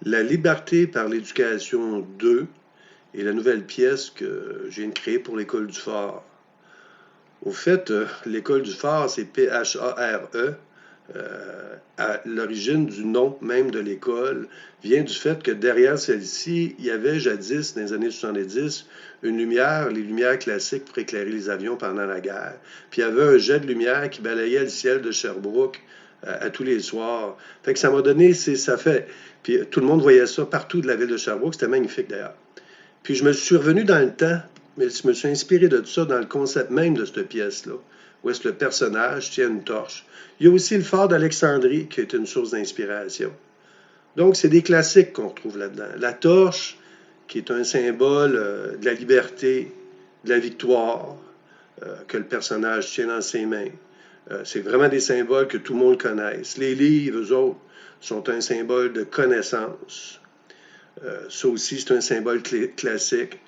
La liberté par l'éducation 2 est la nouvelle pièce que je viens de créer pour l'École du Phare. Au fait, l'École du Phare, c'est Phare. À l'origine du nom même de l'école vient du fait que derrière celle-ci, il y avait jadis, dans les années 70, une lumière, les lumières classiques pour éclairer les avions pendant la guerre. Puis il y avait un jet de lumière qui balayait le ciel de Sherbrooke à tous les soirs. Fait que ça m'a donné, ça fait. Puis tout le monde voyait ça partout de la ville de Sherbrooke, c'était magnifique d'ailleurs. Puis je me suis revenu dans le temps, mais je me suis inspiré de tout ça dans le concept même de cette pièce-là, où est-ce que le personnage tient une torche. Il y a aussi le phare d'Alexandrie qui est une source d'inspiration. Donc, c'est des classiques qu'on retrouve là-dedans. La torche, qui est un symbole de la liberté, de la victoire, que le personnage tient dans ses mains. C'est vraiment des symboles que tout le monde connaisse. Les livres, eux autres, sont un symbole de connaissance. Ça aussi, c'est un symbole classique.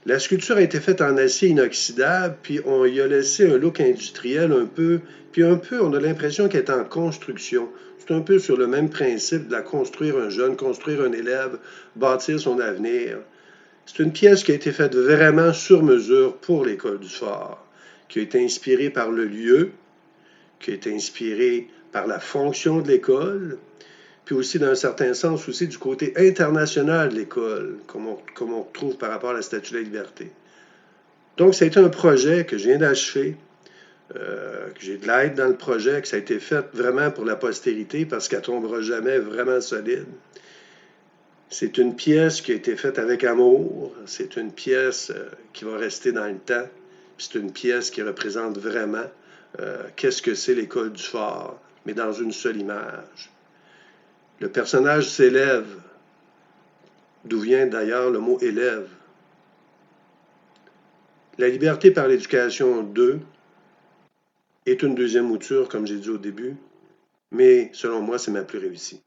La sculpture a été faite en acier inoxydable, puis on y a laissé un look industriel un peu, puis un peu, on a l'impression qu'elle est en construction. C'est un peu sur le même principe de la construire un jeune, construire un élève, bâtir son avenir. C'est une pièce qui a été faite vraiment sur mesure pour l'École du Phare, qui a été inspirée par le lieu, qui a été inspirée par la fonction de l'école, puis aussi dans un certain sens aussi du côté international de l'école, comme on retrouve par rapport à la Statue de la Liberté. Donc, ça a été un projet que je viens d'achever, que j'ai de l'aide dans le projet, que ça a été fait vraiment pour la postérité parce qu'elle ne tombera jamais vraiment solide. C'est une pièce qui a été faite avec amour, c'est une pièce qui va rester dans le temps, puis c'est une pièce qui représente vraiment qu'est-ce que c'est l'École du Phare, mais dans une seule image. Le personnage s'élève, d'où vient d'ailleurs le mot élève. La liberté par l'éducation 2 est une deuxième mouture, comme j'ai dit au début, mais selon moi, c'est ma plus réussie.